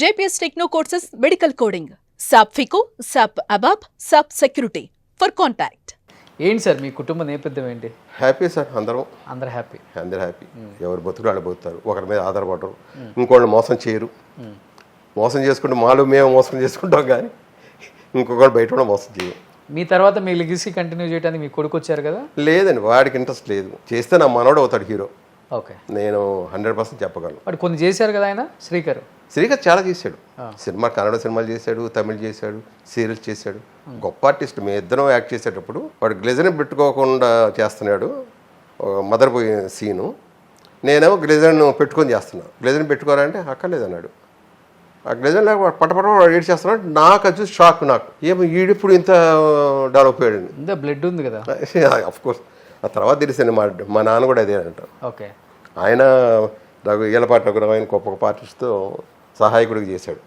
JPS Techno courses medical coding, SAP FICO, SAP ABAP, SAP Security. For contact. ఏంటి sir మీ కుటుంబ నేపథ్యం ఏంటి? Happy sir అందరూ happy. అందరూ హ్యాపీ. ఎవరు బతుకులు వాళ్ళు బతుకుతారు, ఒకరి మీద ఆధారపడరు, ఇంకోళ్ళు మోసం చేయరు. మోసం చేసుకుంటే మాలో మేము మోసం చేసుకుంటాం కానీ ఇంకొకళ్ళు బయట కూడా మోసం చేయం. మీ తర్వాత మీ లెగసీ కంటిన్యూ చేయడానికి మీ కొడుకు వచ్చారు కదా? లేదండి, వాడికి ఇంట్రెస్ట్ లేదు. చేస్తే నా మనోడు అవుతాడు హీరో. ఓకే, నేను 100% చెప్పగలను. బట్ కొన్ని చేశారు కదా ఆయన. శ్రీకర్ చాలా చేశాడు. సినిమా కన్నడ సినిమాలు చేశాడు, తమిళ్ చేశాడు, సీరియల్స్ చేశాడు. గొప్ప ఆర్టిస్ట్. మేము ఇద్దరం యాక్ట్ చేసేటప్పుడు వాడు గ్లెజర్ని పెట్టుకోకుండా చేస్తున్నాడు మదర్ పోయే సీను. నేనేమో గ్లెజర్ను పెట్టుకొని చేస్తున్నాను. గ్లెజర్ని పెట్టుకోవాలంటే అక్కర్లేదన్నాడు. ఆ గ్లెజర్ లేక పట్టపట ఏడ్ చేస్తున్నాడు. నాకు అది చూసి షాక్. నాకు ఏమో ఈడిప్పుడు ఇంత డెవలప్ అయ్యాడు. ఇంత బ్లడ్ ఉంది కదా. అఫ్కోర్స్ ఆ తర్వాత తెలిసింది. మా నాన్న కూడా అదే అంట. ఓకే, ఆయన ఈలపాటి రఘురామయ్య గొప్ప ఆర్టిస్ట్తో సహాయకుడికి చేశాడు.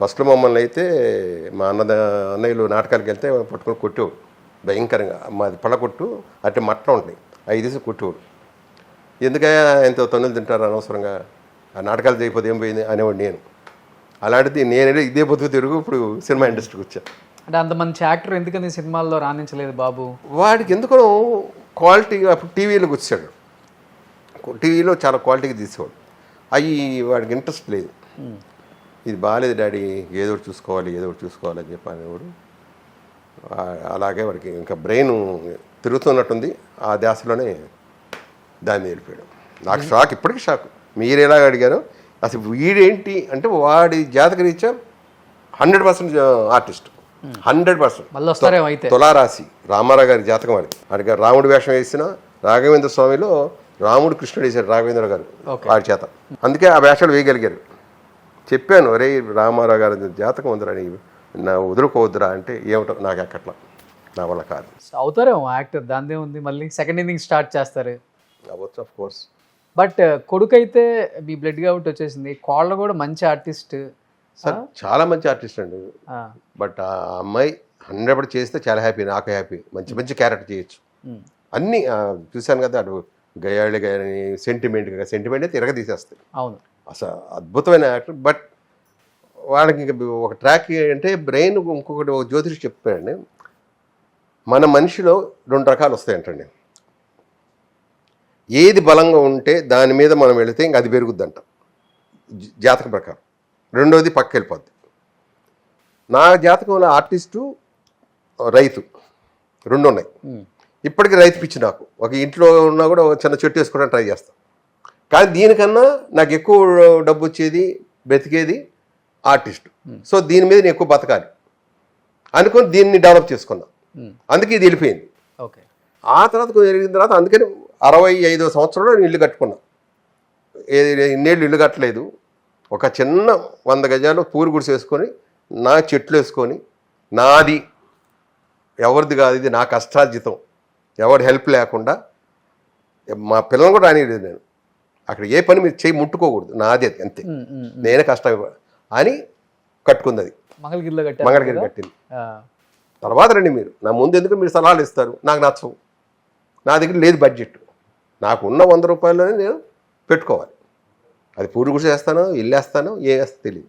ఫస్ట్లో మమ్మల్ని అయితే మా అన్నయ్యలు నాటకాలకు వెళ్తే పట్టుకొని కొట్టేవాడు భయంకరంగా. మాది పళ్ళకొట్టు అట్టే మట్టలు ఉంటాయి, అవి తీసి కొట్టేవాడు. ఎందుకయ్యా ఆయనతో తన్నులు తింటారు అనవసరంగా, ఆ నాటకాలు చేయకపోతే ఏం పోయింది అనేవాడు. నేను అలాంటిది నేను ఇదే బతుకు తిరుగు ఇప్పుడు సినిమా ఇండస్ట్రీకి వచ్చాను. అంటే అంత మంచి యాక్టర్ ఎందుకని సినిమాల్లో రాణించలేదు బాబు? వాడికి ఎందుకో క్వాలిటీ. అప్పుడు టీవీలోకి వచ్చాడు, టీవీలో చాలా క్వాలిటీగా తీసేవాడు. అవి వాడికి ఇంట్రెస్ట్ లేదు. ఇది బాగాలేదు డాడీ, ఏదో ఒకటి చూసుకోవాలి అని చెప్పి అనేవాడు. అలాగే వాడికి ఇంకా బ్రెయిన్ తిరుగుతున్నట్టుంది. ఆ ధ్యాసలోనే దాన్ని వెళ్ళిపోయాడు. నాకు షాక్, ఇప్పటికీ షాక్. మీరు ఎలా అడిగారో అసలు వీడేంటి అంటే వాడి జాతక రీత్యా 100% ఆర్టిస్ట్. 100%. తులారాశి రామారావు గారి జాతకం వాడికి రాముడి వేషం వేసిన రాఘవేంద్ర స్వామిలో రాముడు కృష్ణుడు వేశాడు రాఘవేంద్ర గారు వాడి చేత. అందుకే ఆ వేషాలు వేయగలిగారు. చెప్పాను, అరే రామారావు గారి జాతకం ఉందిరా, నా వదులుకోవద్దురా అంటే ఏమిటో నాకు ఎక్కట్లా, నా వల్ల కాదు. అవుతారేమో యాక్టర్, దానిదే ఉంది. మళ్ళీ సెకండ్ ఇన్నింగ్ స్టార్ట్ చేస్తారు. అవ్వచ్చు ఆఫ్ కోర్స్. బట్ కొడుకు అయితే మీ బ్లడ్ కాబట్టి వచ్చేసింది. కోళ్ళ కూడా మంచి ఆర్టిస్ట్ సార్, చాలా మంచి ఆర్టిస్ట్ అండి. బట్ ఆ అమ్మాయి 100% చేస్తే చాలా హ్యాపీ, నాకు హ్యాపీ. మంచి క్యారెక్టర్ చేయొచ్చు. అన్నీ చూశాను కదా. అటు గయాళి కానీ సెంటిమెంట్ అయితే తిరగ తీసేస్తాయి. అవును, అసలు అద్భుతమైన యాక్టర్. బట్ వాళ్ళకి ఇంకా ఒక ట్రాక్ అంటే బ్రెయిన్. ఇంకొకటి ఒక జ్యోతిష్ చెప్పాడండి, మన మనిషిలో 2 రకాలు వస్తాయంటండి. ఏది బలంగా ఉంటే దాని మీద మనం వెళితే ఇంక అది పెరుగుద్దంట జాతక ప్రకారం. రెండోది పక్క వెళ్ళిపోద్ది. నా జాతకంలో ఆర్టిస్టు, రైతు 2 ఉన్నాయి. ఇప్పటికీ రైతు పిచ్చి నాకు. ఒక ఇంట్లో ఉన్నా కూడా చిన్న చెట్టు వేసుకోవడానికి ట్రై చేస్తాను. కానీ దీనికన్నా నాకు ఎక్కువ డబ్బు వచ్చేది, బ్రతికేది ఆర్టిస్ట్. సో దీని మీద నేను ఎక్కువ బతకాలి అనుకుని దీన్ని డెవలప్ చేసుకున్నా. అందుకే ఇది వెళ్ళిపోయింది. ఓకే. ఆ తర్వాత జరిగిన తర్వాత అందుకని 65వ సంవత్సరంలో నేను ఇల్లు కట్టుకున్నా. ఇన్నేళ్ళు ఇల్లు కట్టలేదు. ఒక చిన్న 100 గజాలు పూరి గుడిసి వేసుకొని, నా చెట్లు వేసుకొని, నాది, ఎవరిది కాదు, ఇది నా కష్టార్జితం, ఎవరి హెల్ప్ లేకుండా. మా పిల్లలు కూడా రానిలేదు. నేను అక్కడ ఏ పని మీరు చేయి ముట్టుకోకూడదు, నాదే అంతే, నేనే కష్టం అని కట్టుకుంది. అది మంగళగిరి కట్టింది. తర్వాత రండి మీరు, నా ముందు ఎందుకు మీరు సలహాలు ఇస్తారు, నాకు నచ్చవు. నా దగ్గర లేదు బడ్జెట్. నాకు ఉన్న 100 రూపాయల్లోనే నేను పెట్టుకోవాలి. అది పూరి గుడిసి వేస్తానో, ఇల్లు వేస్తానో, ఏ వేస్తా తెలియదు.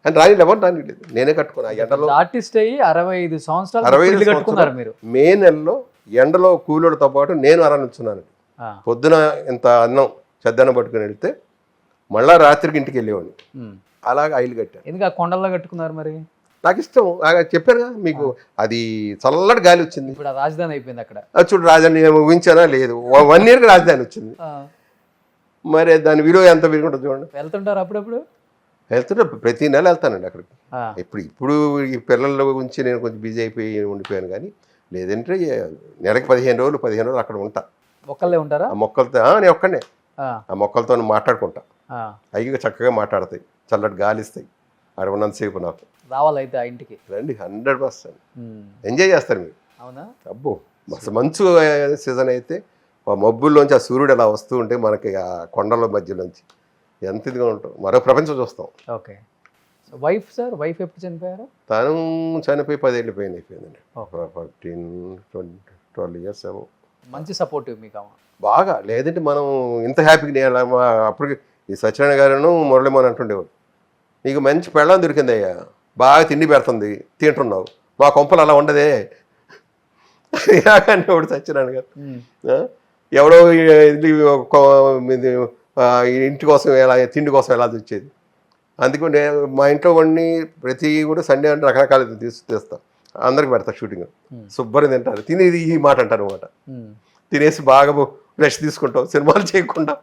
అని ఎవరు రానిలేదు, నేనే కట్టుకున్నా. ఎండలో ఆర్టిస్ట్ అయ్యి 65 సంవత్సరాలు మీరు. మే నెలలో ఎండలో కూలోడితో పాటు నేను అరణించున్నాను. పొద్దున ఇంత అన్నం చెద్దన్నం పట్టుకుని వెళ్తే మళ్ళా రాత్రికి ఇంటికి వెళ్ళేవాడిని. అలాగే ఐలు కట్టాను. ఎందుకు ఆ కొండల్లో కట్టుకున్నారు మరి? నాకు ఇష్టం. చెప్పాను కదా మీకు, అది చల్లటి గాలి వచ్చింది. ఇప్పుడు రాజధాని అయిపోయింది అక్కడ. చూడు, రాజధాని ఊహించానా? లేదు, 1 ఇయర్కి రాజధాని వచ్చింది. మరి దాని విలువ ఎంత విరుగుంటుంది చూడండి. వెళ్తుంటారు అప్పుడప్పుడు? వెళ్తుంటే ప్రతి నెల వెళ్తానండి అక్కడికి. ఇప్పుడు ఈ పిల్లల గురించి నేను కొంచెం బిజీ అయిపోయి ఉండిపోయాను. కానీ లేదంటే నెలకి 15 రోజులు అక్కడ ఉంటా. ఒక్కళ్ళే ఉంటారా? ఆ మొక్కలతో నేను ఒక్కనే. ఆ మొక్కలతో మాట్లాడుకుంటా. అవి చక్కగా మాట్లాడతాయి, చల్లటి గాలి ఇస్తాయి. అక్కడ ఉన్నంతసేపు నాకు రావాలైతే ఆ ఇంటికి రండి. 100% ఎంజాయ్ చేస్తారు మీరు. అవునా? అబ్బో, మంచు సీజన్ అయితే ఆ మబ్బుల్లోంచి ఆ సూర్యుడు అలా వస్తూ ఉంటే మనకి ఆ కొండల మధ్యలోంచి ఎంత ఇదిగా ఉంటాం, మరో ప్రపంచం చూస్తాం. ఓకే. వైఫ్ సార్, వైఫ్ ఎప్పుడు చనిపోయారు? తను చనిపోయి 10 ఏళ్ళు అయిపోయిందండి. 12 ఇయర్స్ ఏమో. మంచి సపోర్టివ్ మీకు బాగా. లేదంటే మనం ఇంత హ్యాపీగా అప్పటికి ఈ సత్యనారాయణ గారు మురళీమోహన్ అంటుండేవాడు, నీకు మంచి పెళ్ళం దొరికిందయ్యా, బాగా తిండి పెడుతుంది, తింటున్నావు, మా కొంపలు అలా ఉండదే కానీ ఒకటి సత్యనారాయణ గారు ఎవడో ఇంటి కోసం ఎలా తిండి కోసం ఎలా తెచ్చేది. అందుకే మా ఇంట్లో వాడిని ప్రతి కూడా సండే అంటే రకరకాల తెస్తా, అందరికి పెడతా షూటింగ్, శుభ్రం తింటారు, తినేది ఈ మాట అంటారు అనమాట. తినేసి బాగా రెస్ట్ తీసుకుంటావు, సినిమాలు చేయకుండా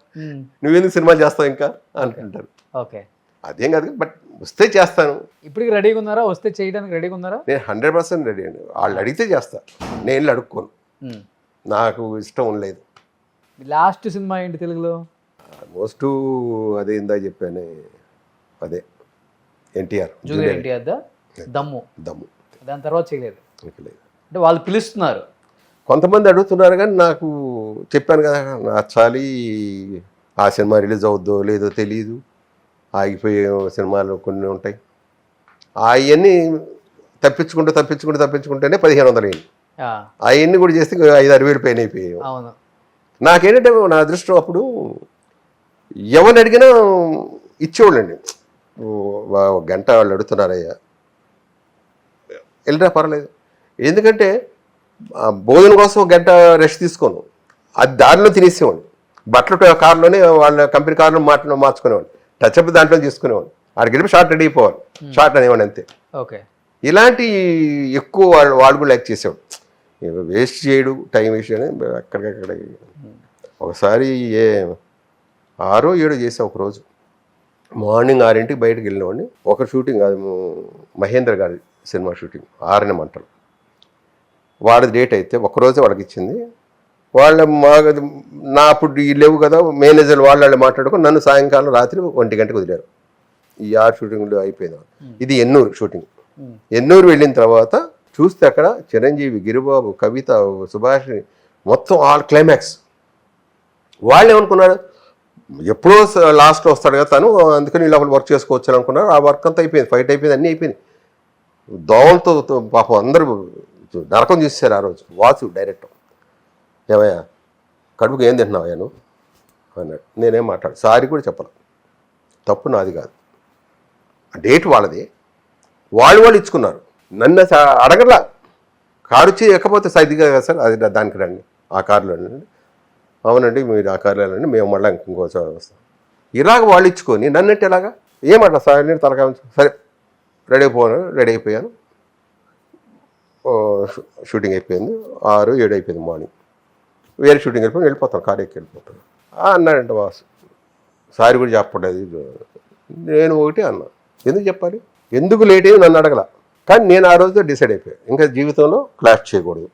నువ్వెందుకు సినిమాలు చేస్తావు ఇంకా అని అంటారు. ఓకే, అదేం కాదు, బట్ వస్తే చేస్తాను. ఇప్పటికి రెడీగా ఉన్నారా? వస్తే చేయడానికి రెడీగా ఉన్నారా? నేను 100% రెడీ అండి. వాళ్ళు అడిగితే చేస్తా, నేను అడుక్కోను, నాకు ఇష్టం లేదు. లాస్ట్ సినిమా ఏంటి తెలుగులో? ఆల్మోస్ట్ అదే ఇందా చెప్పాను, అదే ఎన్టీఆర్ జూనియర్ ఎన్టీఆర్ దమ్ము. దాని తర్వాత చేయలేదు. లేదు, అంటే వాళ్ళు పిలుస్తున్నారు, కొంతమంది అడుగుతున్నారు, కానీ నాకు చెప్పాను కదా నచ్చాలి, ఆ సినిమా రిలీజ్ అవుద్దో లేదో తెలియదు, ఆగిపోయే సినిమాలు కొన్ని ఉంటాయి, అవన్నీ తప్పించుకుంటేనే 1500 అయింది. అవన్నీ కూడా చేస్తే 5-6 వేలు పైన అయిపోయాయి. అవును, నాకేంటంటే నా అదృష్టం అప్పుడు ఎవరిని అడిగినా ఇచ్చేవాళ్ళండి. గంట వాళ్ళు అడుగుతున్నారయ్యా, వెళ్ళరా పర్లేదు, ఎందుకంటే భోజనం కోసం గంట రెస్ట్ తీసుకోను, అది దారిలో తినేసేవాడిని, బట్టలు కారులోనే వాళ్ళ కంపెనీ కారులో మార్చుకునేవాడిని, టచ్అప్ దాంట్లో తీసుకునేవాడిని, ఆడికి వెళ్ళి షార్ట్ రెడీ అయిపోవాలి, షార్ట్ అనేవాడిని అంతే. ఓకే, ఇలాంటి ఎక్కువ వాళ్ళు కూడా లైక్ చేసేవాడు, వేస్ట్ చేయడు, టైం వేస్ట్ అని అక్కడికక్కడ. ఒకసారి 6-7 చేసాం ఒకరోజు, మార్నింగ్ 6ంటికి బయటకు వెళ్ళినవాడిని. ఒక షూటింగ్ అది మహేంద్ర గారి సినిమా షూటింగ్, 6 మంటలు, వాడిది డేట్ అయితే ఒక్కరోజే వాళ్ళకి ఇచ్చింది. వాళ్ళ నా అప్పుడు లేవు కదా మేనేజర్లు, వాళ్ళు మాట్లాడుకుని నన్ను సాయంకాలం రాత్రి 1 గంటకు వదిలేరు. ఈ 6 షూటింగ్లు అయిపోయింది. ఇది ఎన్నూరు షూటింగ్. ఎన్నూరు వెళ్ళిన తర్వాత చూస్తే అక్కడ చిరంజీవి, గిరిబాబు, కవిత, సుభాష్, మొత్తం ఆల్ క్లైమాక్స్. వాళ్ళు ఏమనుకున్నారు, ఎప్పుడో లాస్ట్లో వస్తాడు కదా తను, అందుకని ఇలా వర్క్ చేసుకోవచ్చు అనుకున్నారు. ఆ వర్క్ అంతా అయిపోయింది, ఫైట్ అయిపోయింది, అన్నీ అయిపోయింది. దోమలతో పాపం అందరూ నరకం చూసారు ఆ రోజు. వాసు డైరెక్టర్, ఏమయ్యా కడుపుకి ఏం తింటున్నావయ్యా నువ్వు అన్నాడు. నేనేం మాట్లాడు, సారీ కూడా చెప్పను, తప్పు నాది కాదు, డేట్ వాళ్ళది, వాళ్ళు ఇచ్చుకున్నారు, నన్ను అడగలా. కారు వచ్చి ఎక్కపోతే సైది కదా సార్, అది దానికి రండి, ఆ కారులో రండి. అవునండి మీరు ఆ కారులో రండి, మేము మళ్ళీ ఇంకోసారి వస్తాం. ఇలాగ వాళ్ళు ఇచ్చుకొని నన్నంటే ఎలాగా ఏమంటా సార్, నేను తలకా సరే రెడీ అయిపోయాను. షూటింగ్ అయిపోయింది, 6-7 అయిపోయింది మార్నింగ్. వేరే షూటింగ్ వెళ్ళిపోతాను, కారు ఎక్కి వెళ్ళిపోతాను అన్నాడంట వాసు. సారీ కూడా చెప్పలేదు. నేను ఒకటి అన్నా, ఎందుకు చెప్పాలి, ఎందుకు లేట్ అయ్యి నన్ను అడగల. కానీ నేను ఆ రోజుతో డిసైడ్ అయిపోయాను, ఇంకా జీవితంలో క్లాష్ చేయకూడదు,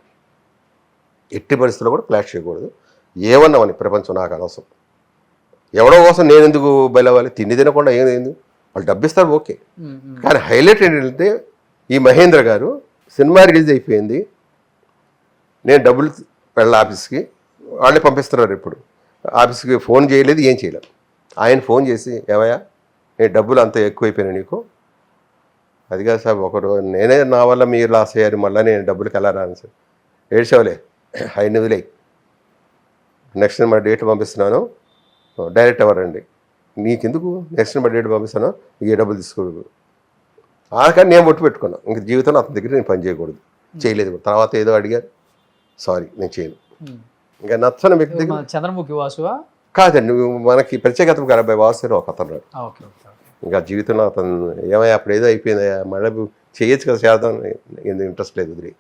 ఎట్టి పరిస్థితుల్లో కూడా క్లాష్ చేయకూడదు. ఏమన్నామని ప్రపంచం నాకు అనవసరం, ఎవడో కోసం నేను ఎందుకు బయలవ్వాలి, తిండి తినకుండా ఏమైంది, వాళ్ళు డబ్బిస్తారు ఓకే. కానీ హైలైట్ ఏంటంటే ఈ మహేంద్ర గారు సినిమా రిలీజ్ అయిపోయింది, నేను డబ్బులు వెళ్ళాలి ఆఫీస్కి, వాళ్ళే పంపిస్తున్నారు. ఇప్పుడు ఆఫీస్కి ఫోన్ చేయలేదు, ఏం చేయలేదు. ఆయన ఫోన్ చేసి, ఏవయ్యా నేను డబ్బులు అంత ఎక్కువైపోయినా నీకు, అది కాదు సార్ ఒకరు నేనే నా వల్ల మీరు లాస్ అయ్యారు, మళ్ళీ నేను డబ్బులకి వెళ్ళారా అని సార్. ఏడ్చావులే, ఆయన వదిలే, నెక్స్ట్ సినిమా డేట్ పంపిస్తున్నాను, డైరెక్ట్ అవ్వరండి, నీకెందుకు నెక్స్ట్ సినిమా డేట్ పంపిస్తాను, ఏ డబ్బులు తీసుకోడు. కానీ నేను ఒట్టు పెట్టుకున్నాను, ఇంక జీవితంలో అతని దగ్గర నేను పని చేయకూడదు, చేయలేదు. తర్వాత ఏదో అడిగారు, సారీ నేను చేయను. ఇంకా నచ్చని వ్యక్తి దగ్గర చంద్రముఖి వాసువా కాదండి, మనకి ప్రత్యేకత గారు అబ్బాయి వాసు ఒక అతను. ఇంకా జీవితంలో అతను ఏమయ్యా అప్పుడు ఏదో అయిపోయిందయ్యా, మళ్ళీ చేయొచ్చు కదా చేద్దాం, ఎందుకు ఇంట్రెస్ట్ లేదు వదిలే.